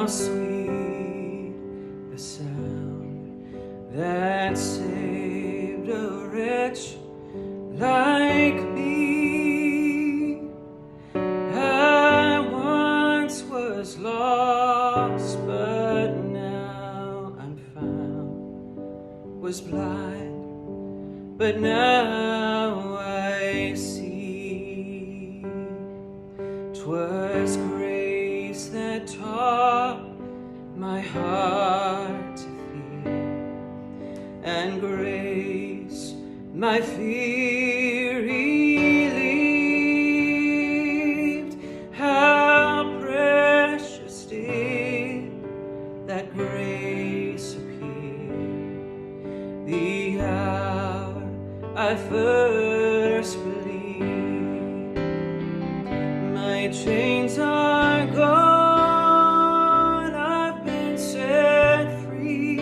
how sweet the sound that saved a wretch like me. I once was lost, but now I'm found, was blind, but now I see. 'Twas grace that taught my heart to fear, and grace my fear relieved. How precious did that grace appear, the hour I first believed. My chains are gone, I've been set free.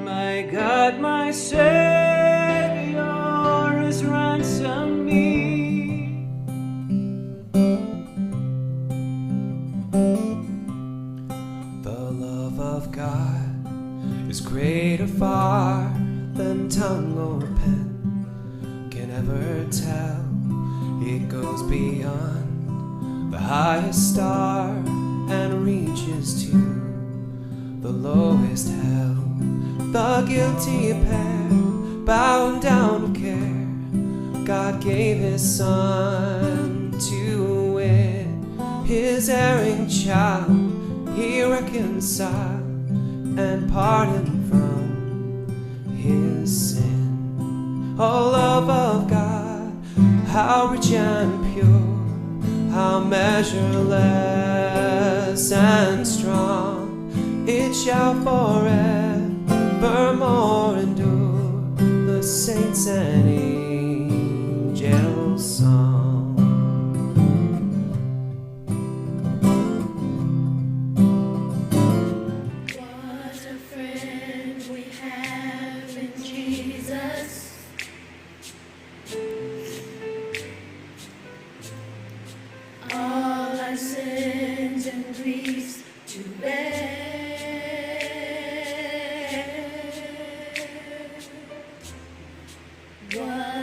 My God, my Savior has ransomed me. The love of God is greater far than tongue or pen can ever tell. It goes beyond the highest star and reaches to the lowest hell. The guilty pair, bound down with care, God gave His Son to win. His erring child He reconciled and pardoned from His sin. Oh, love of God, how rich and pure, how measureless and strong, it shall forevermore endure, the saints and angels' song. What a friend we have in Jesus. All our sins and griefs to bear. What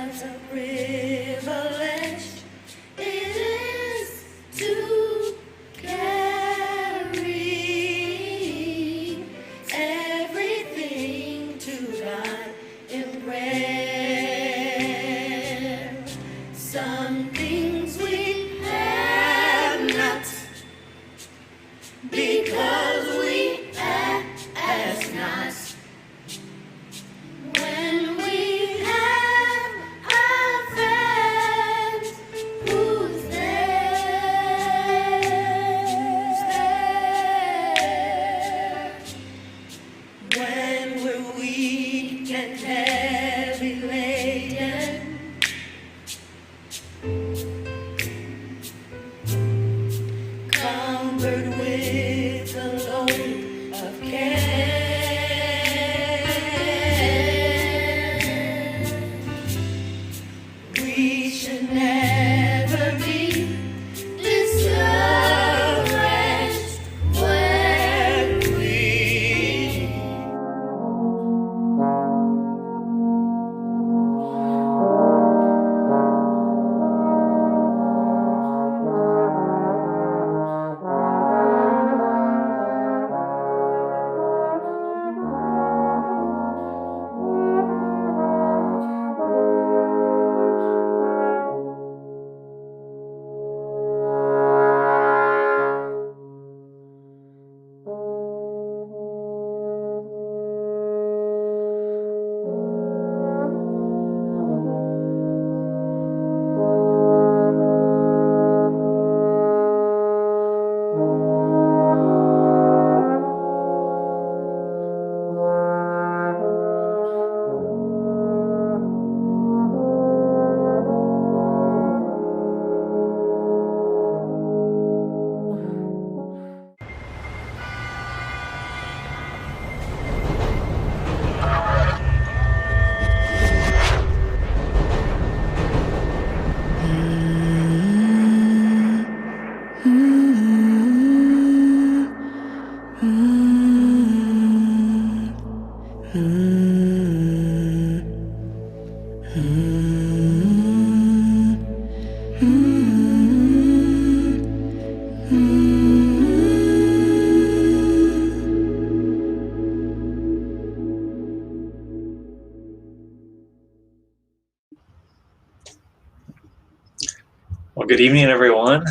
Well, good evening, everyone.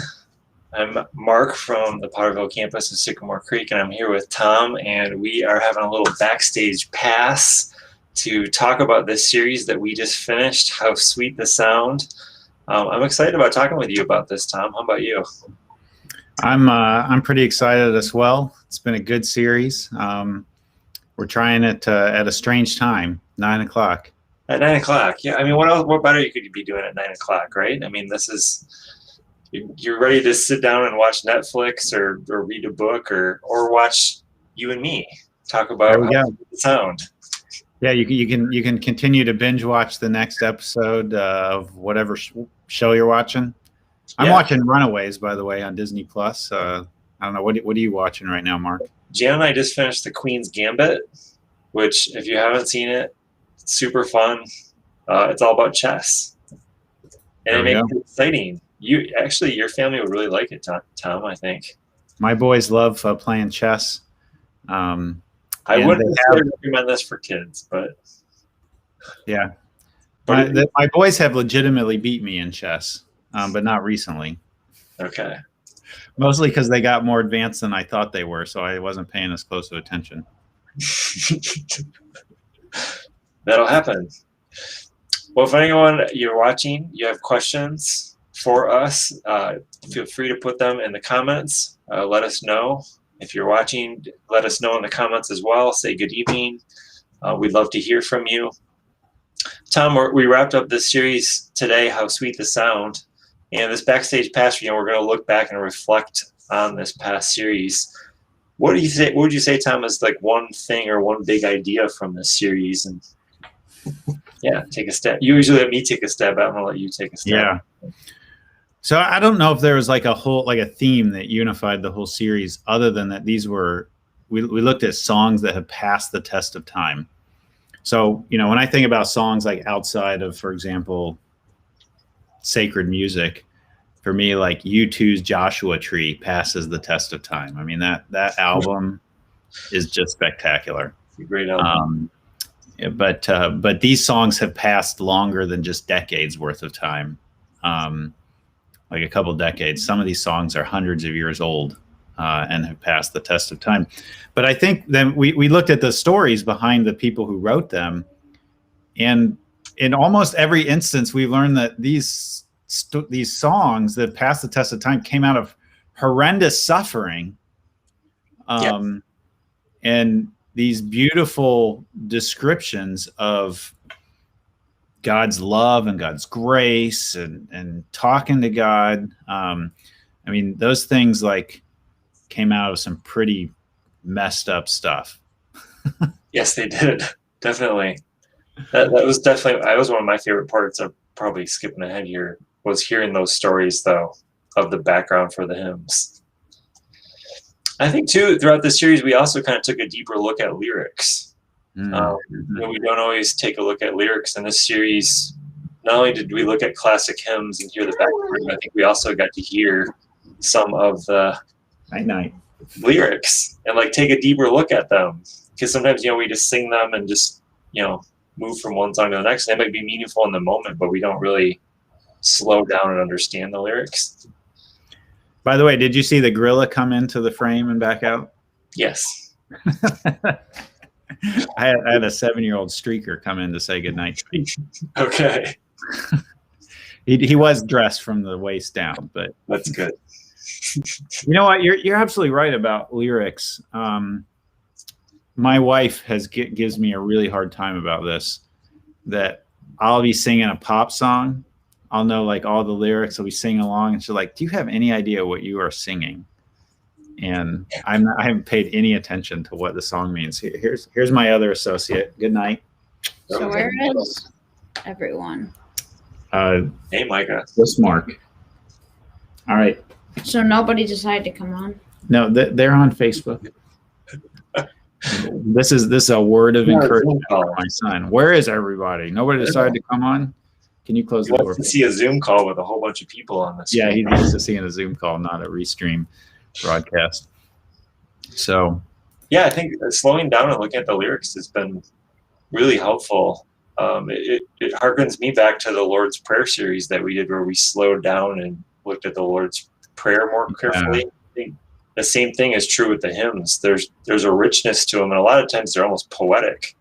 I'm Mark from the Potterville Campus in Sycamore Creek, and I'm here with Tom, and we are having a little backstage pass to talk about this series that we just finished, How Sweet the Sound. I'm excited about talking with you about this, Tom. How about you? I'm pretty excited as well. It's been a good series. We're trying it at a strange time, 9 o'clock. At 9 o'clock, yeah. I mean, what better you could be doing at 9 o'clock, right? I mean, this is, you're ready to sit down and watch Netflix or read a book or watch you and me talk about the sound. Yeah, you can continue to binge watch the next episode of whatever show you're watching. I'm watching Runaways, by the way, on Disney Plus. I don't know, what are you watching right now, Mark? Jan and I just finished The Queen's Gambit, which, if you haven't seen it, it's super fun. It's all about chess, and it makes it exciting. Your family would really like it, Tom. I think my boys love playing chess. I wouldn't recommend this for kids, but yeah, my boys have legitimately beat me in chess, but not recently. Okay, mostly because they got more advanced than I thought they were, so I wasn't paying as close of attention. That'll happen. Well, if anyone you're watching, you have questions for us, feel free to put them in the comments. Let us know. If you're watching, let us know in the comments as well. Say good evening. We'd love to hear from you. Tom, we wrapped up this series today, How Sweet the Sound. And this Backstage Pass, we're going to look back and reflect on this past series. What would you say, Tom, is like one thing or one big idea from this series? And yeah, take a step. You usually let me take a step, but I'm gonna let you take a step. Yeah. So I don't know if there was like a theme that unified the whole series, other than that we looked at songs that have passed the test of time. So, when I think about songs like outside of, for example, sacred music, for me, like U2's Joshua Tree passes the test of time. I mean, that album is just spectacular. It's a great album. But these songs have passed longer than just decades worth of time, like a couple decades. Some of these songs are hundreds of years old and have passed the test of time. But I think then we looked at the stories behind the people who wrote them, and in almost every instance, we learned that these songs that passed the test of time came out of horrendous suffering, and these beautiful descriptions of God's love and God's grace and talking to God. I mean, those things like came out of some pretty messed up stuff. Yes, they did. Definitely. That was one of my favorite parts of, probably skipping ahead here, was hearing those stories, though, of the background for the hymns. I think, too, throughout this series, we also kind of took a deeper look at lyrics. We don't always take a look at lyrics in this series. Not only did we look at classic hymns and hear the background, I think we also got to hear some of the lyrics and like take a deeper look at them. Because sometimes, we just sing them and just, move from one song to the next. They might be meaningful in the moment, but we don't really slow down and understand the lyrics. By the way, did you see the gorilla come into the frame and back out? Yes. I had a 7-year-old streaker come in to say goodnight to me. Okay. He was dressed from the waist down, but that's good. You know what? You're absolutely right about lyrics. My wife gives me a really hard time about this. That I'll be singing a pop song. I'll know like all the lyrics. I'll be singing along, and she's like, "Do you have any idea what you are singing?" And I haven't paid any attention to what the song means. Here's my other associate. Good night. So where is everyone? Hey, Micah. This Mark. All right. So nobody decided to come on? No, they're on Facebook. This is a word of Yeah, encouragement Zoom for call. my son. Where is everybody? Nobody decided to come on? Can you close He the door? wants to see a Zoom call with a whole bunch of people on this. Yeah, he's used to seeing a Zoom call, not a restream broadcast. So yeah, I think slowing down and looking at the lyrics has been really helpful. It harkens me back to the Lord's Prayer series that we did, where we slowed down and looked at the Lord's Prayer more carefully. I think the same thing is true with the hymns. There's a richness to them, and a lot of times they're almost poetic.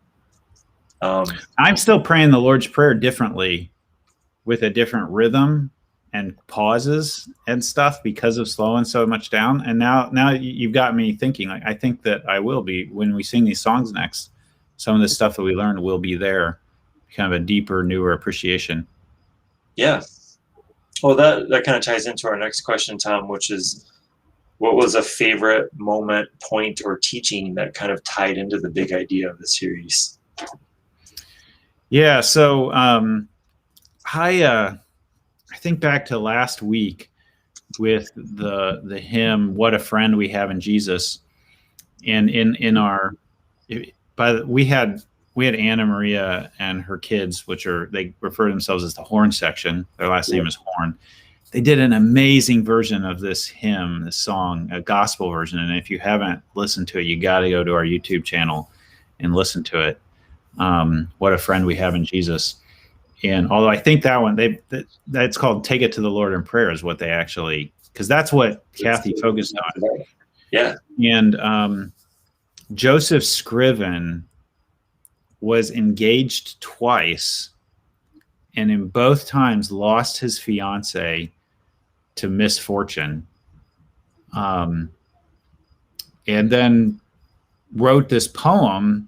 I'm still praying the Lord's Prayer differently, with a different rhythm and pauses and stuff, because of slowing so much down. And now you've got me thinking, like, I think that I will be, when we sing these songs next, some of the stuff that we learned will be there, kind of a deeper, newer appreciation. Yeah. Well, that kind of ties into our next question, Tom, which is, what was a favorite moment, point, or teaching that kind of tied into the big idea of the series? Yeah. So I think back to last week with the hymn "What a Friend We Have in Jesus," and in our, we had Anna Maria and her kids, they refer to themselves as the Horn section. Their last name is Horn. They did an amazing version of this hymn, this song, a gospel version. And if you haven't listened to it, you got to go to our YouTube channel and listen to it. What a Friend We Have in Jesus. And although I think that one, that's called "Take It to the Lord in Prayer," is what they actually, because that's what Kathy focused on. Yeah. And Joseph Scriven was engaged twice, and in both times lost his fiance to misfortune. And then wrote this poem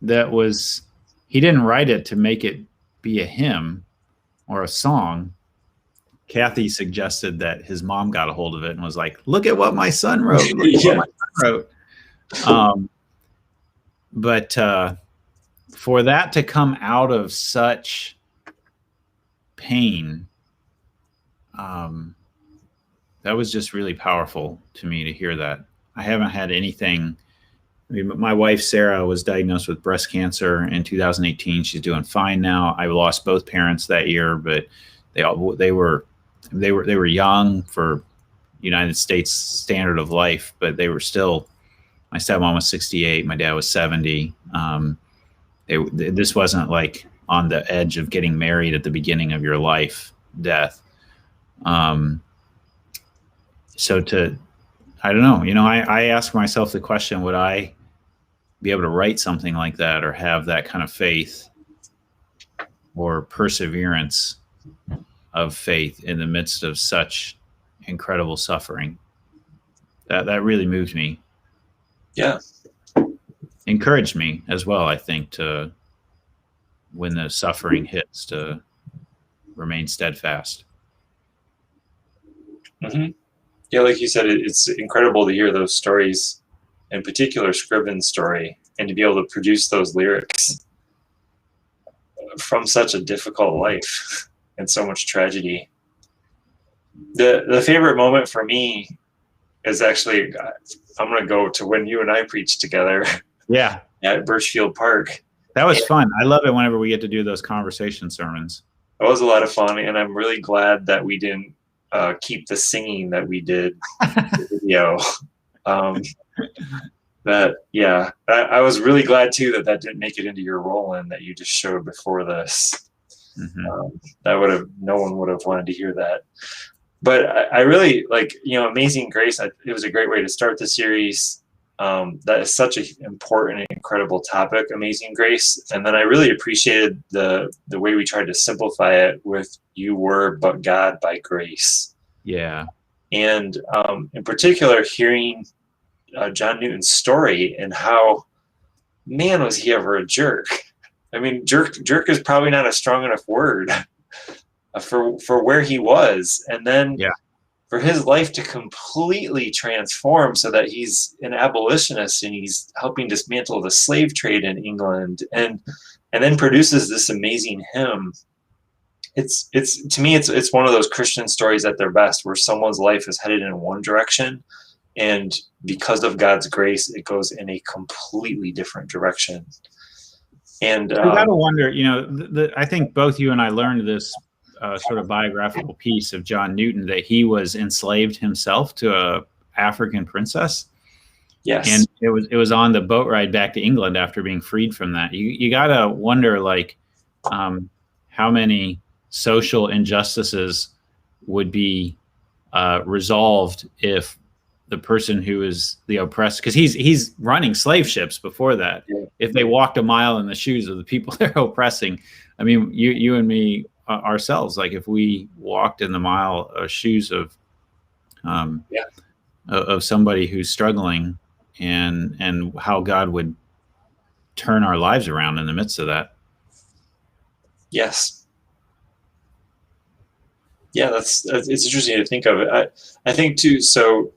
that was, he didn't write it to make it be a hymn or a song. Kathy suggested that his mom got a hold of it and was like, "Look at what my son wrote. Look at what my son wrote." But for that to come out of such pain, that was just really powerful to me to hear that. I haven't had anything. I mean, my wife, Sarah, was diagnosed with breast cancer in 2018. She's doing fine now. I lost both parents that year, but they were young for United States standard of life, but they were still, my stepmom was 68. My dad was 70. This wasn't like on the edge of getting married at the beginning of your life death. So I don't know, I ask myself the question, would I be able to write something like that, or have that kind of faith or perseverance of faith in the midst of such incredible suffering? That really moved me. Yeah. Encouraged me as well, I think, to, when the suffering hits, to remain steadfast. Mm-hmm. Yeah, like you said, it's incredible to hear those stories, in particular Scriven's story, and to be able to produce those lyrics from such a difficult life and so much tragedy. The favorite moment for me is actually, I'm going to go to when you and I preached together. Yeah. At Birchfield Park. That was fun. I love it whenever we get to do those conversation sermons. It was a lot of fun, and I'm really glad that we didn't keep the singing that we did in the video. I was really glad too that didn't make it into your roll-in that you just showed before this. Mm-hmm. No one would have wanted to hear that. But I really like, Amazing Grace. It was a great way to start the series. That is such an important and incredible topic, Amazing Grace. And then I really appreciated the way we tried to simplify it with "You were but God by grace." Yeah. And in particular, hearing John Newton's story and how, man, was he ever a jerk. I mean, jerk is probably not a strong enough word for where he was. And then for his life to completely transform so that he's an abolitionist and he's helping dismantle the slave trade in England, and then produces this amazing hymn. It's to me, it's one of those Christian stories at their best, where someone's life is headed in one direction And because of God's grace, it goes in a completely different direction. And You got to wonder, I think both you and I learned this sort of biographical piece of John Newton, that he was enslaved himself to a African princess. yes, And it was on the boat ride back to England after being freed from that. You got to wonder, like, how many social injustices would be resolved if the person who is the oppressed, because he's running slave ships before that, if they walked a mile in the shoes of the people they're oppressing. I mean, you and me ourselves, like if we walked in the mile shoes of somebody who's struggling, and how God would turn our lives around in the midst of that. Yes. Yeah, it's interesting to think of it. I think too, so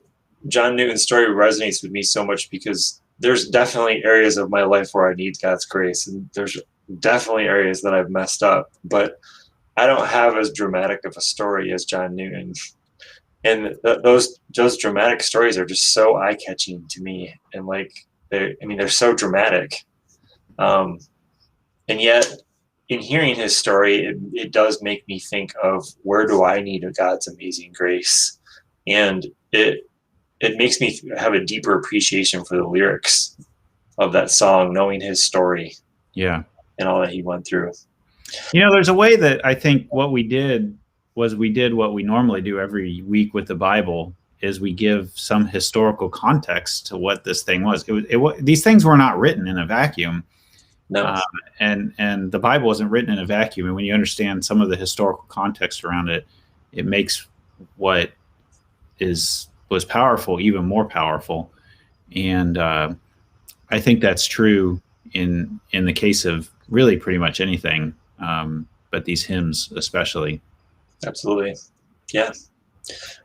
John Newton's story resonates with me so much because there's definitely areas of my life where I need God's grace, and there's definitely areas that I've messed up, but I don't have as dramatic of a story as John Newton. And those dramatic stories are just so eye-catching to me, and like they're so dramatic, and yet in hearing his story, it does make me think of, where do I need God's amazing grace? And it makes me have a deeper appreciation for the lyrics of that song, knowing his story, and all that he went through. There's a way that I think what we did was we did what we normally do every week with the Bible, is we give some historical context to what this thing was. These things were not written in a vacuum. No. And the Bible wasn't written in a vacuum. And when you understand some of the historical context around it, it makes what was powerful even more powerful. And I think that's true in the case of really pretty much anything, but these hymns especially. Absolutely. Yeah.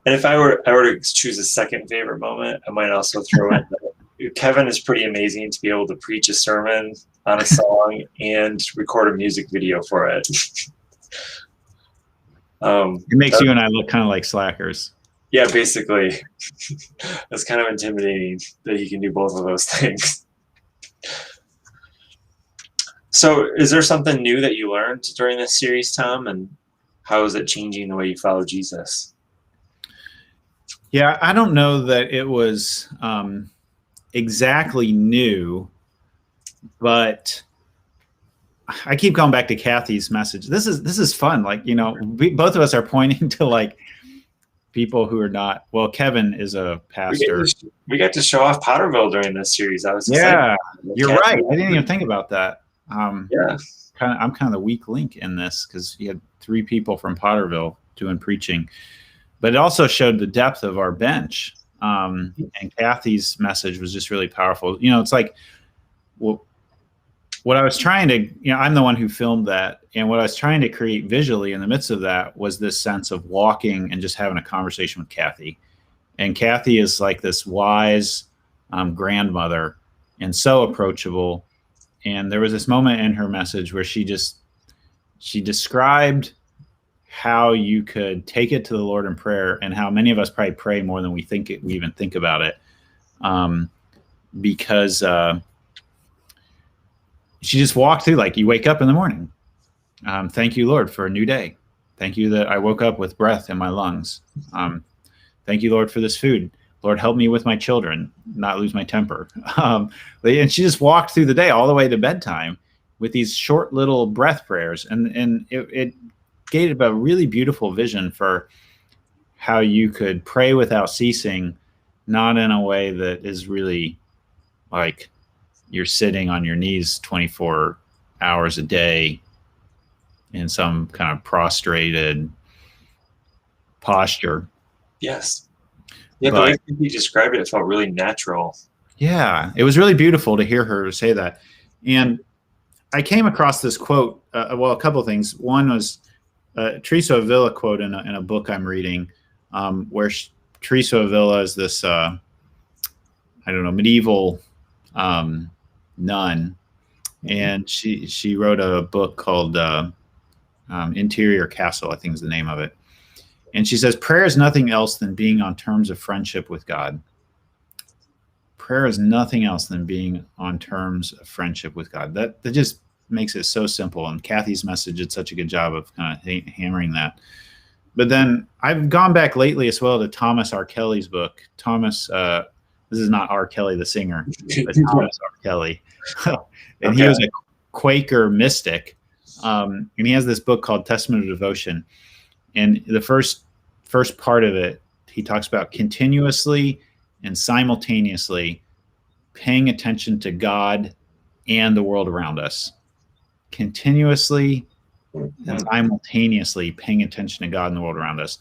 And if I were to choose a second favorite moment, I might also throw in Kevin is pretty amazing to be able to preach a sermon on a song and record a music video for it. It makes you and I look kind of like slackers. Yeah, basically. It's kind of intimidating that he can do both of those things. So is there something new that you learned during this series, Tom? And how is it changing the way you follow Jesus? Yeah, I don't know that it was exactly new, but I keep going back to Kathy's message. This is fun. Like, both of us are pointing to like people who are not, well, Kevin is a pastor. We got to show off Potterville during this series. I was excited. You're right. I didn't even think about that. I'm kind of the weak link in this, because you had 3 people from Potterville doing preaching, but it also showed the depth of our bench. And Kathy's message was just really powerful. It's like, what I was trying to, I'm the one who filmed that. And what I was trying to create visually in the midst of that was this sense of walking and just having a conversation with Kathy. And Kathy is like this wise grandmother and so approachable. And there was this moment in her message where she described how you could take it to the Lord in prayer, and how many of us probably pray more than we even think about it. Because she just walked through, like, you wake up in the morning. Thank you, Lord, for a new day. Thank you that I woke up with breath in my lungs. Thank you, Lord, for this food. Lord, help me with my children, not lose my temper. And she just walked through the day all the way to bedtime with these short little breath prayers. And it gave a really beautiful vision for how you could pray without ceasing, not in a way that is really like you're sitting on your knees 24 hours a day in some kind of prostrated posture. Yes. Yeah, the way you described it felt really natural. Yeah, it was really beautiful to hear her say that. And I came across this quote, a couple of things. One was Teresa of Avila quote in a book I'm reading, where Teresa of Avila is this, medieval nun. And she wrote a book called Interior Castle, I think is the name of it. And she says, prayer is nothing else than being on terms of friendship with God. prayer is nothing else than being on terms of friendship with God. That just makes it so simple. And Kathy's message did such a good job of kind of hammering that. But then I've gone back lately as well to Thomas R. Kelly's book. Thomas, this is not R. Kelly the singer, but Thomas R. Kelly. And he was a Quaker mystic. And he has this book called Testament of Devotion. And the first part of it, he talks about continuously and simultaneously paying attention to God and the world around us. Continuously and simultaneously paying attention to God and the world around us.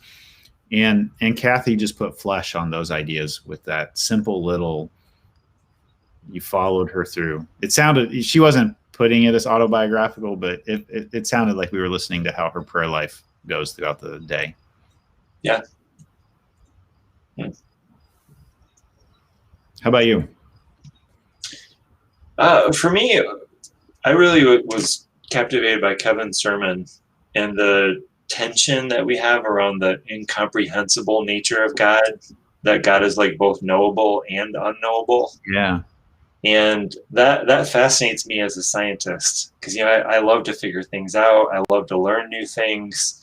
And Kathy just put flesh on those ideas with that simple little, you followed her through. It sounded, she wasn't putting it as autobiographical, but it sounded like we were listening to how her prayer life goes throughout the day. Yeah. How about you? For me, I really was captivated by Kevin's sermon and the tension that we have around the incomprehensible nature of God, that God is like both knowable and unknowable. Yeah. And that fascinates me as a scientist, because, you know, I love to figure things out. I love to learn new things.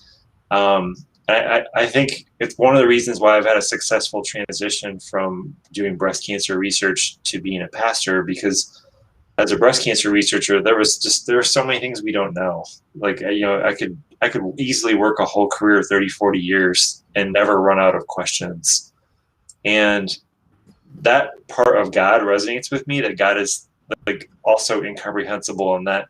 I think it's one of the reasons why I've had a successful transition from doing breast cancer research to being a pastor, because as a breast cancer researcher, there are so many things we don't know. Like, you know, I could easily work a whole career, 30, 40 years, and never run out of questions. And that part of God resonates with me, that God is like also incomprehensible, and that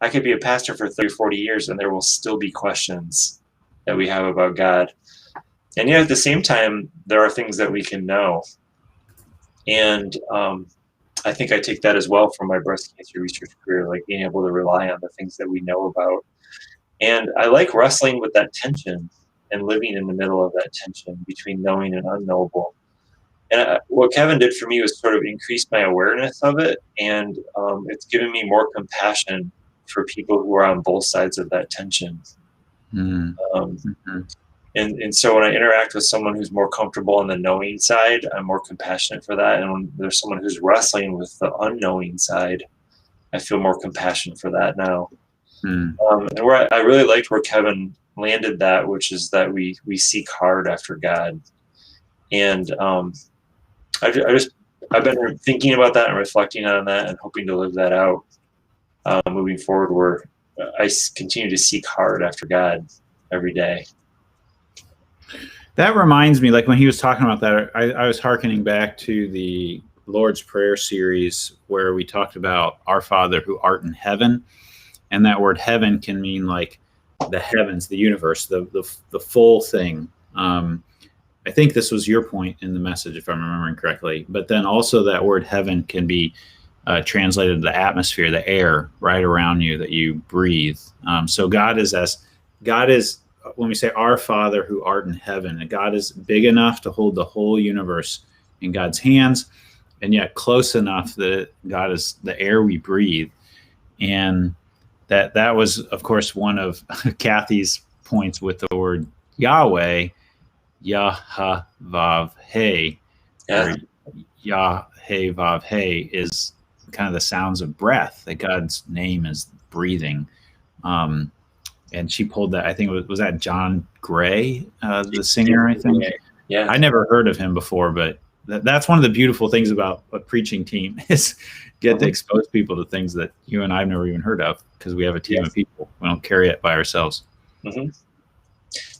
I could be a pastor for 30, 40 years and there will still be questions that we have about God. And yet at the same time, there are things that we can know. And I think I take that as well from my breast cancer research career, like being able to rely on the things that we know about. And I like wrestling with that tension and living in the middle of that tension between knowing and unknowable. And what Kevin did for me was sort of increase my awareness of it. And it's given me more compassion for people who are on both sides of that tension. And so when I interact with someone who's more comfortable on the knowing side, I'm more compassionate for that. And when there's someone who's wrestling with the unknowing side, I feel more compassion for that now. And where I really liked where Kevin landed that, which is that we seek hard after God. And I've been thinking about that and reflecting on that and hoping to live that out moving forward, where I continue to seek hard after God every day. That reminds me, like when he was talking about that, I was hearkening back to the Lord's Prayer series where we talked about our Father who art in heaven. And that word heaven can mean like the heavens, the universe, the full thing. I think this was your point in the message, if I'm remembering correctly. But then also that word heaven can be translated the atmosphere, the air right around you that you breathe. So God is, when we say our Father who art in heaven, and God is big enough to hold the whole universe in God's hands, and yet close enough that God is the air we breathe. And that was, of course, one of Kathy's points with the word Yahweh, Yah-ha-vav-he, or Yah-he-vav-he is kind of the sounds of breath, that God's name is breathing. And she pulled that, I think was that John Gray, the singer, I think? Yeah. I never heard of him before, but that's one of the beautiful things about a preaching team is get to expose people to things that you and I've never even heard of, because we have a team of people. We don't carry it by ourselves.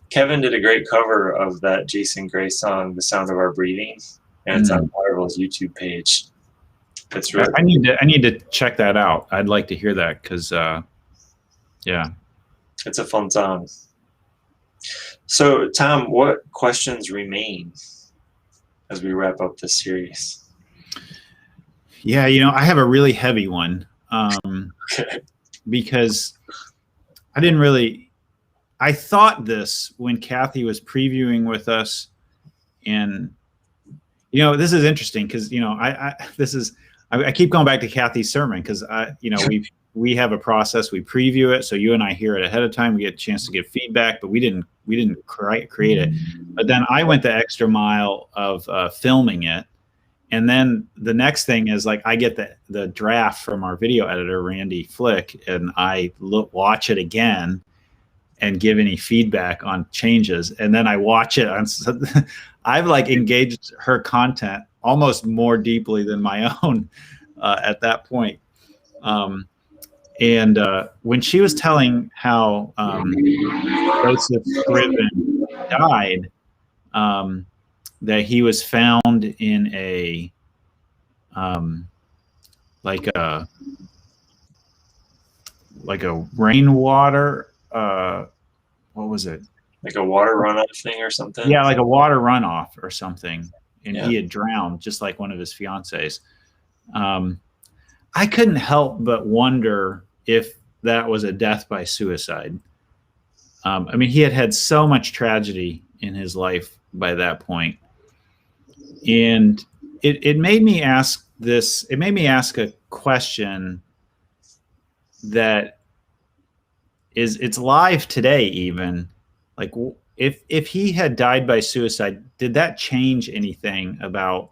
Kevin did a great cover of that Jason Gray song, The Sound of Our Breathing, and it's on Potterville's YouTube page. It's really I need to check that out. I'd like to hear that, because it's a fun song. So, Tom, what questions remain as we wrap up this series? Yeah, I have a really heavy one, because I thought this when Kathy was previewing with us, and this is interesting because I keep going back to Kathy's sermon, because we have a process, we preview it, so you and I hear it ahead of time, we get a chance to give feedback, but we didn't create it. But then I went the extra mile of filming it, And then the next thing is like I get the draft from our video editor, Randy Flick, and I watch it again and give any feedback on changes. And then I watch it on, I've like engaged her content almost more deeply than my own at that point. And when she was telling how Joseph Scriven died, that he was found in a like a rainwater, what was it? Like a water runoff thing or something? Yeah, like a water runoff or something. And Yeah. he had drowned just like one of his fiancées. I couldn't help but wonder if that was a death by suicide. I mean, he had so much tragedy in his life by that point. And it made me ask this, it made me ask a question that it's live today even. Like, if he had died by suicide, did that change anything about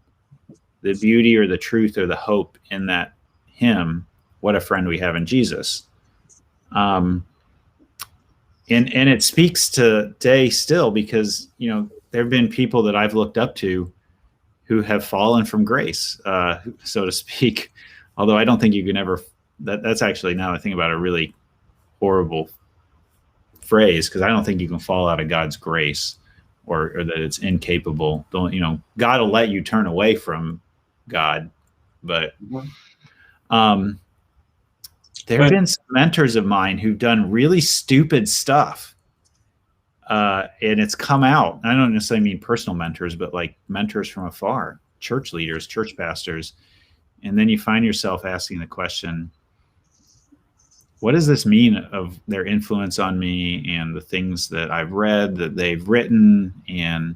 the beauty or the truth or the hope in that hymn, What a Friend We Have in Jesus? And it speaks today still, because, you know, there have been people that I've looked up to who have fallen from grace, so to speak. Although I don't think you can ever, that's actually, now I think about it, a really horrible phrase, because I don't think you can fall out of God's grace, or that it's incapable. Don't, you know, God will let you turn away from God. But there have been some mentors of mine who've done really stupid stuff. And it's come out. I don't necessarily mean personal mentors, but like mentors from afar, church leaders, church pastors. And then you find yourself asking the question, what does this mean of their influence on me and the things that I've read, that they've written? And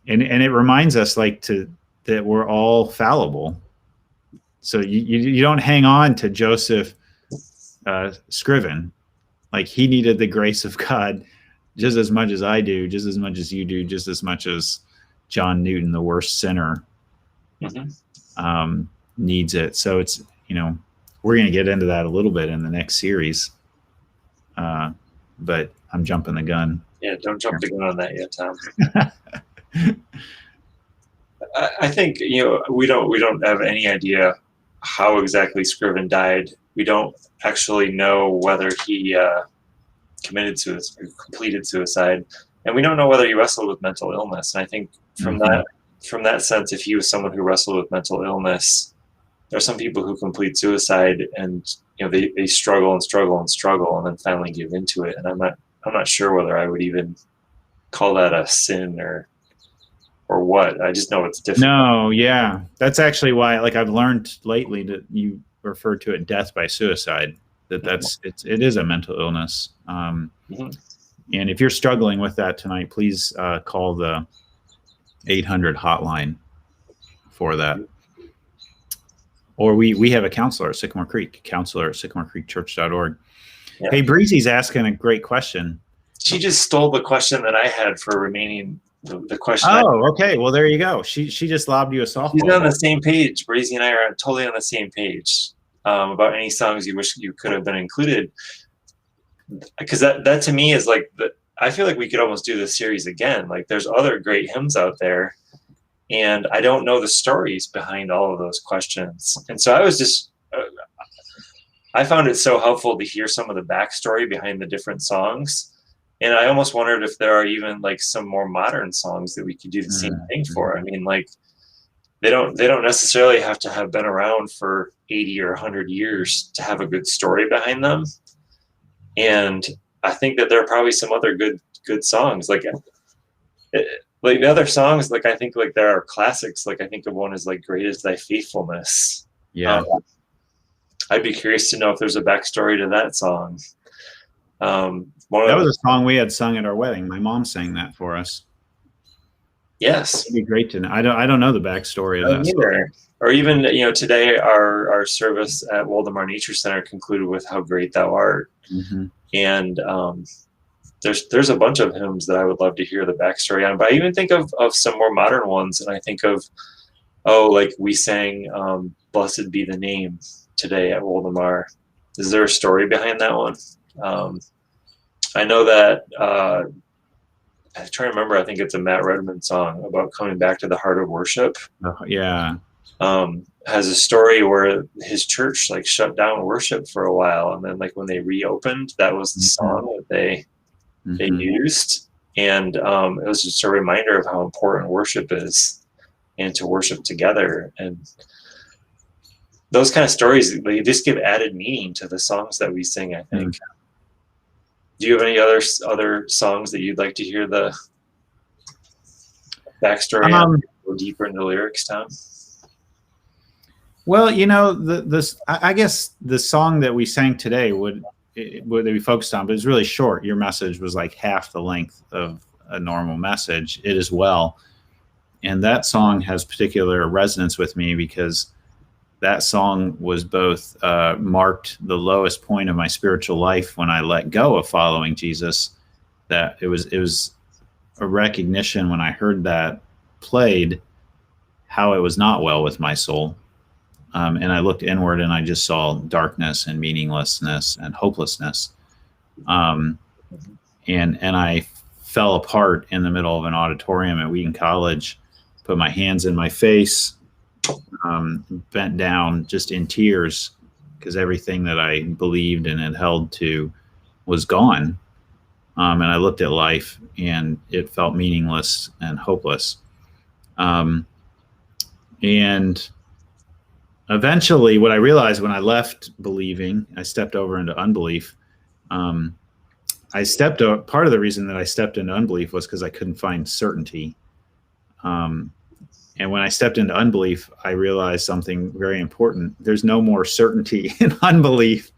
it reminds us that we're all fallible. So you don't hang on to Joseph Scriven. Like, he needed the grace of God just as much as I do, just as much as you do, just as much as John Newton, the worst sinner, needs it. So it's, you know, we're going to get into that a little bit in the next series. But I'm jumping the gun. Yeah, don't jump the gun on that yet, Tom. I think, you know, we don't have any idea how exactly Scriven died. We don't actually know whether he committed suicide, completed suicide, and we don't know whether he wrestled with mental illness. And I think from that sense, if he was someone who wrestled with mental illness, there are some people who complete suicide, and, you know, they struggle and struggle and struggle, and then finally give into it. And I'm not sure whether I would even call that a sin or what. I just know it's different. No, yeah, that's actually why. Like, I've learned lately that you refer to it death by suicide. It is a mental illness. And if you're struggling with that tonight, please call the 800 hotline for that. Or we have a counselor at Sycamore Creek, counselor at sycamorecreekchurch.org. Yeah. Hey, Breezy's asking a great question. She just stole the question that I had for remaining. The question. Oh, okay. Well, there you go. She just lobbed you a softball. She's on the same page. Breezy and I are totally on the same page about any songs you wish you could have been included. Because that to me is like I feel like we could almost do this series again. Like, there's other great hymns out there, and I don't know the stories behind all of those questions. And so I was just I found it so helpful to hear some of the backstory behind the different songs. And I almost wondered if there are even like some more modern songs that we could do the same thing for. I mean, like, they don't necessarily have to have been around for 80 or 100 years to have a good story behind them. And I think that there are probably some other good songs. Like the other songs, like, I think like there are classics. Like, I think of one is like Great Is Thy Faithfulness. Yeah. I'd be curious to know if there's a backstory to that song. That was a song we had sung at our wedding. My mom sang that for us. Yes, it'd be great to know. I don't know the backstory of that story. Or even, you know, today our service at Woldumar Nature Center concluded with "How Great Thou Art," and there's a bunch of hymns that I would love to hear the backstory on. But I even think of some more modern ones, and I think of, like we sang "Blessed Be the Name" today at Woldumar. Is there a story behind that one? I know that I'm trying to remember. I think it's a Matt Redman song about coming back to the heart of worship. Oh, yeah. Has a story where his church like shut down worship for a while, and then like when they reopened, that was the song that they used, and it was just a reminder of how important worship is, and to worship together. And those kind of stories, they just give added meaning to the songs that we sing, I think. Do you have any other songs that you'd like to hear the backstory on, go deeper into the lyrics, Tom? Well, I guess the song that we sang today would be focused on, but it's really short. Your message was like half the length of a normal message. It as well. And that song has particular resonance with me because that song was both marked the lowest point of my spiritual life when I let go of following Jesus. That it was a recognition when I heard that played how it was not well with my soul. And I looked inward and I just saw darkness and meaninglessness and hopelessness. And I fell apart in the middle of an auditorium at Wheaton College, put my hands in my face, bent down just in tears because everything that I believed and had held to was gone. And I looked at life and it felt meaningless and hopeless. And eventually what I realized when I left believing, I stepped over into unbelief. Part of the reason that I stepped into unbelief was because I couldn't find certainty. And when I stepped into unbelief, I realized something very important. There's no more certainty in unbelief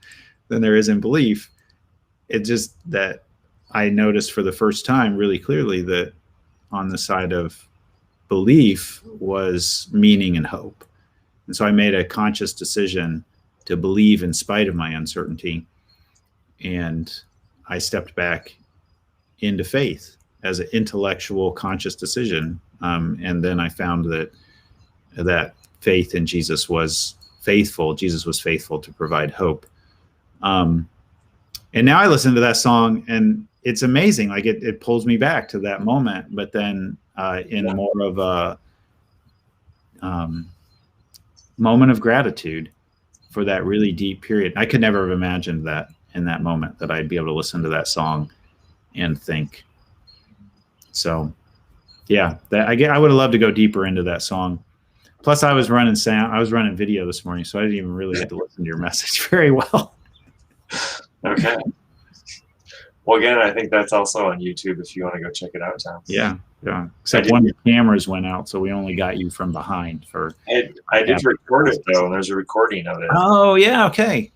than there is in belief. It's just that I noticed for the first time really clearly that on the side of belief was meaning and hope. And so I made a conscious decision to believe in spite of my uncertainty. And I stepped back into faith as an intellectual, conscious decision. And then I found that faith in Jesus was faithful. Jesus was faithful to provide hope. And now I listen to that song and it's amazing. Like it pulls me back to that moment, but then in more of a moment of gratitude for that really deep period. I could never have imagined that in that moment that I'd be able to listen to that song and think. So yeah, I would have loved to go deeper into that song. Plus I was running video this morning, so I didn't even really get to listen to your message very well. Okay. Well, again, I think that's also on YouTube if you want to go check it out, Tom. Yeah. Except one of the cameras went out, so we only got you from behind. I did record it, though, and there's a recording of it. Oh, yeah, okay.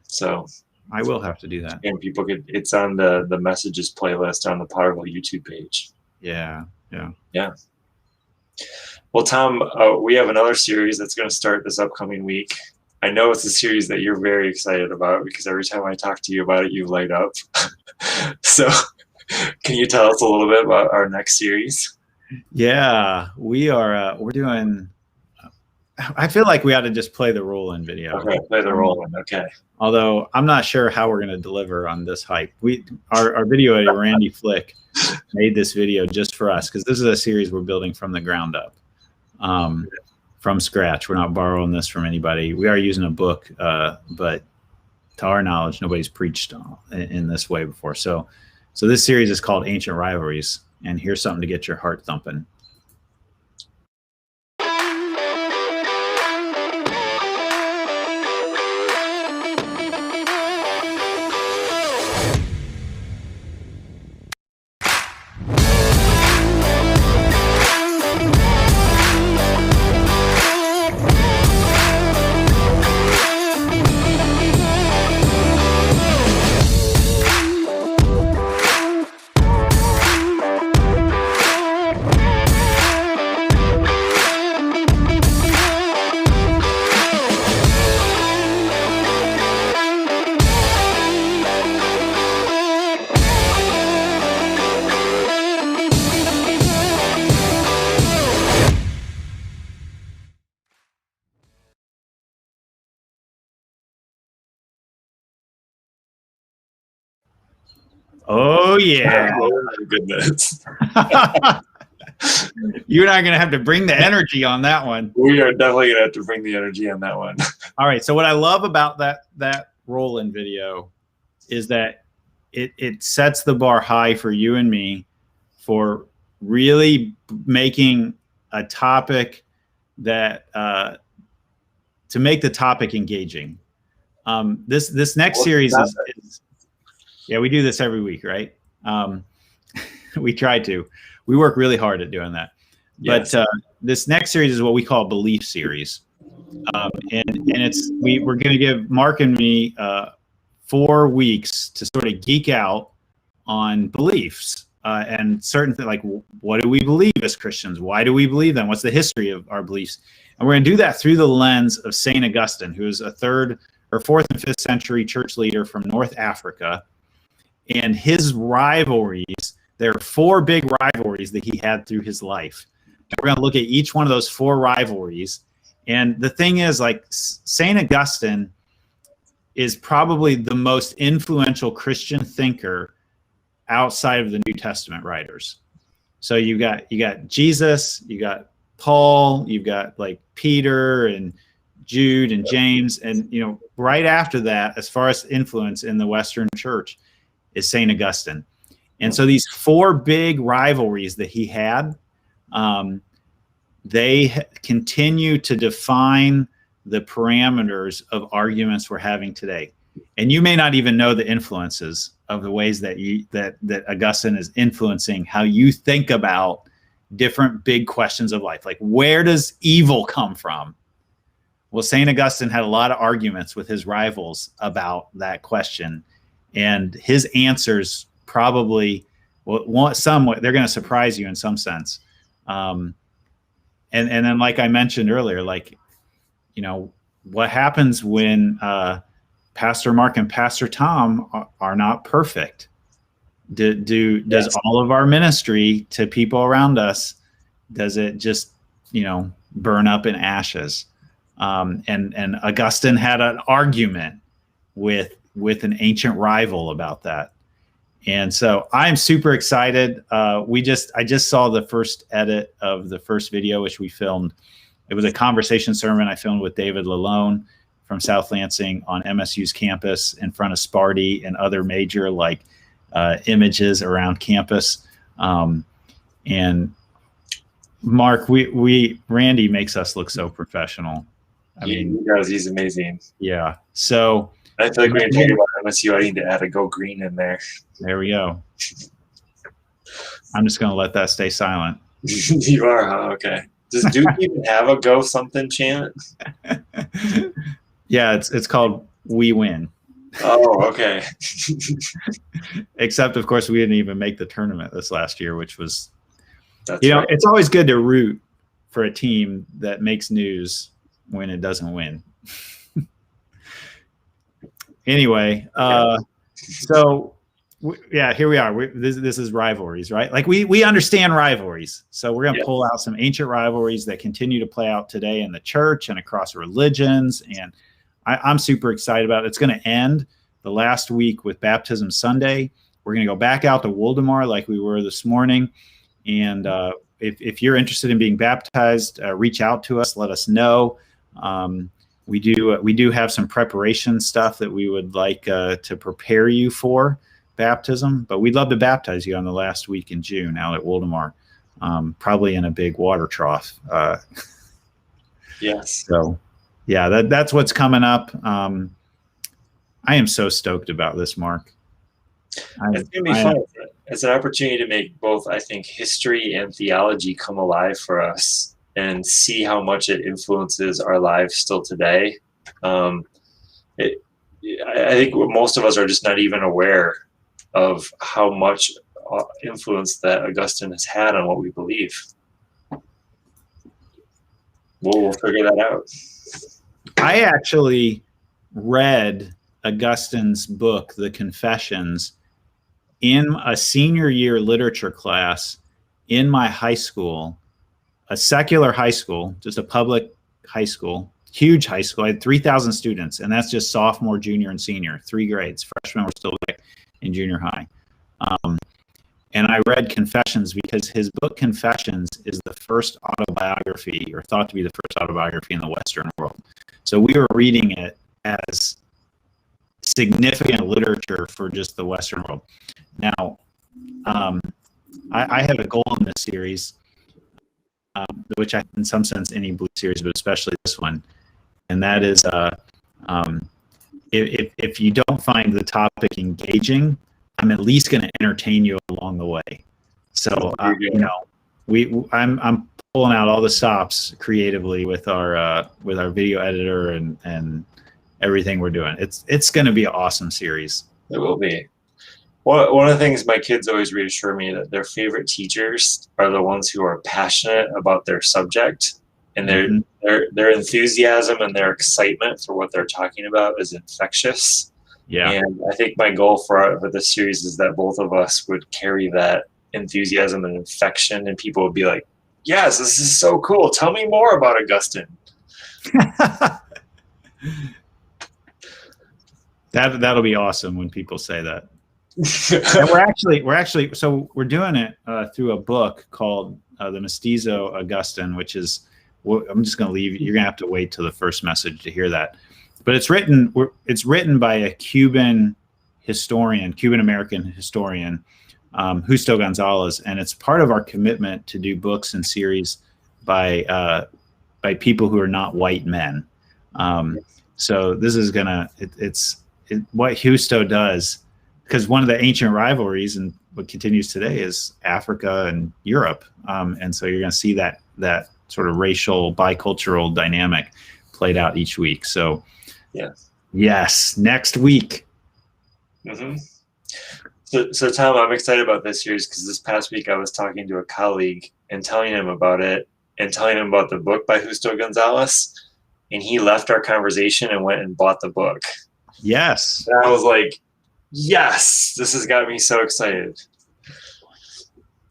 So I will have to do that. And it's on the messages playlist on the Potterville YouTube page. Yeah. Well, Tom, we have another series that's going to start this upcoming week. I know it's a series that you're very excited about because every time I talk to you about it, you light up. So can you tell us a little bit about our next series? Yeah, we're doing, I feel like we ought to just play the roll-in video. Okay, play the roll-in, okay. Although I'm not sure how we're going to deliver on this hype. Our video editor, Randy Flick, made this video just for us because this is a series we're building from the ground up, from scratch. We're not borrowing this from anybody. We are using a book, but to our knowledge, nobody's preached in this way before. So this series is called Ancient Rivalries, and here's something to get your heart thumping. Oh yeah. Oh my goodness. You're not going to have to bring the energy on that one. We are definitely going to have to bring the energy on that one. All right. So what I love about that roll-in video is that it sets the bar high for you and me for really making a topic that to make the topic engaging. This next series is yeah, we do this every week, right? We try to. We work really hard at doing that. Yes. But this next series is what we call belief series, and we're going to give Mark and me 4 weeks to sort of geek out on beliefs and certain things like what do we believe as Christians? Why do we believe them? What's the history of our beliefs? And we're going to do that through the lens of Saint Augustine, who is a 3rd or 4th and 5th century church leader from North Africa, and his rivalries. There are 4 big rivalries that he had through his life. And we're going to look at each one of those 4 rivalries. And the thing is, like, St. Augustine is probably the most influential Christian thinker outside of the New Testament writers. So you got Jesus, you got Paul, you've got like Peter and Jude and James. And, right after that, as far as influence in the Western church, is St. Augustine. And so these 4 big rivalries that he had, they continue to define the parameters of arguments we're having today. And you may not even know the influences of the ways that that Augustine is influencing how you think about different big questions of life. Like, where does evil come from? Well, St. Augustine had a lot of arguments with his rivals about that question. And his answers probably, somewhat, they're going to surprise you in some sense. And then, like I mentioned earlier, like, what happens when Pastor Mark and Pastor Tom are not perfect? Does all of our ministry to people around us, does it just, burn up in ashes? And Augustine had an argument with an ancient rival about that. And so I'm super excited. I just saw the first edit of the first video, which we filmed. It was a conversation sermon I filmed with David Lalone from South Lansing on MSU's campus in front of Sparty and other major images around campus. And Mark, Randy makes us look so professional. I mean, he does. He's amazing. Yeah. So I feel like when you're talking about MSU, I need to add a Go Green in there. There we go. I'm just going to let that stay silent. You are, huh? Okay. Does Duke even have a Go Something chant? Yeah, it's called We Win. Oh, okay. Except, of course, we didn't even make the tournament this last year, which was, That's right. It's always good to root for a team that makes news when it doesn't win. Anyway, so here we are. This is rivalries, right? Like we understand rivalries. So we're going to pull out some ancient rivalries that continue to play out today in the church and across religions. And I'm super excited about it. It's going to end the last week with Baptism Sunday. We're going to go back out to Woldumar like we were this morning. And if you're interested in being baptized, reach out to us. Let us know. We do have some preparation stuff that we would like to prepare you for baptism, but we'd love to baptize you on the last week in June out at Woldumar, probably in a big water trough. Yes. So, yeah, that's what's coming up. I am so stoked about this, Mark. It's going to be fun. It's an opportunity to make both, I think, history and theology come alive for us and see how much it influences our lives still today. I think most of us are just not even aware of how much influence that Augustine has had on what we believe. We'll figure that out. I actually read Augustine's book, The Confessions, in a senior year literature class in my high school, a secular high school, just a public high school, huge high school. I had 3,000 students, and that's just sophomore, junior, and senior, 3 grades. Freshmen were still back in junior high. And I read Confessions because his book Confessions is the first autobiography, or thought to be the first autobiography in the Western world. So we were reading it as significant literature for just the Western world. Now, I have a goal in this series, which I, in some sense, any Blue series, but especially this one, and that is, if you don't find the topic engaging, I'm at least going to entertain you along the way. So, you know, I'm pulling out all the stops creatively with our video editor and everything we're doing. It's going to be an awesome series. It will be. Well, one of the things my kids always reassure me that their favorite teachers are the ones who are passionate about their subject, and their enthusiasm and their excitement for what they're talking about is infectious. Yeah. And I think my goal for this series is that both of us would carry that enthusiasm and infection, and people would be like, yes, this is so cool. Tell me more about Augustine. That'll be awesome when people say that. And we're actually so we're doing it through a book called The Mestizo Augustine, which is, I'm just going to leave. You're going to have to wait till the first message to hear that. But it's written by a Cuban American historian, Justo Gonzalez, and it's part of our commitment to do books and series by people who are not white men. So this is what Justo does, because one of the ancient rivalries and what continues today is Africa and Europe, and so you're going to see that sort of racial bicultural dynamic played out each week. So. Yes, next week. Mm-hmm. So Tom, I'm excited about this series because this past week I was talking to a colleague and telling him about it and telling him about the book by Justo Gonzalez, and he left our conversation and went and bought the book. Yes. And I was like, yes, this has got me so excited.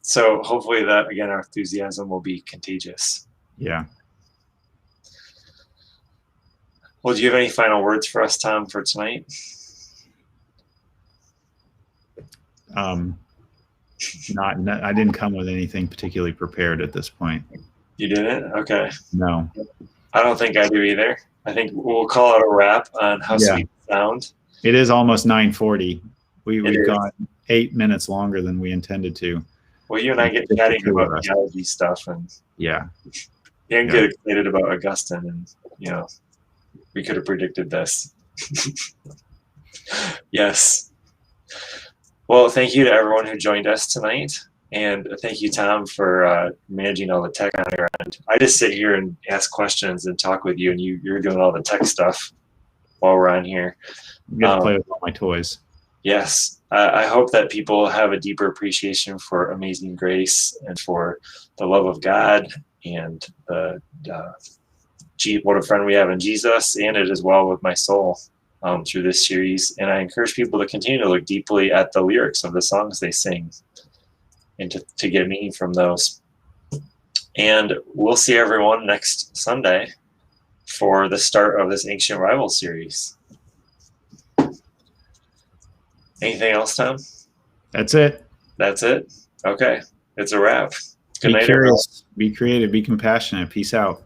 So hopefully that, again, our enthusiasm will be contagious. Yeah. Well, do you have any final words for us, Tom, for tonight? I didn't come with anything particularly prepared at this point. You didn't? Okay. No. I don't think I do either. I think we'll call it a wrap on How Sweet the Sound. It is almost 9:40. We've gone 8 minutes longer than we intended to. Well, you and I get chatting about theology stuff, and yeah, you get excited about Augustine, and we could have predicted this. Yes. Well, thank you to everyone who joined us tonight. And thank you, Tom, for managing all the tech on your end. I just sit here and ask questions and talk with you, and you're doing all the tech stuff while we're on here. I'm going to play with all my toys. Yes. I hope that people have a deeper appreciation for Amazing Grace and for the love of God and what a friend we have in Jesus, and it as well with my soul through this series. And I encourage people to continue to look deeply at the lyrics of the songs they sing and to get meaning from those. And we'll see everyone next Sunday for the start of this Ancient Rivals series. Anything else, Tom? That's it. That's it? Okay. It's a wrap. Good night, curious, everyone. be creative, be compassionate. Peace out.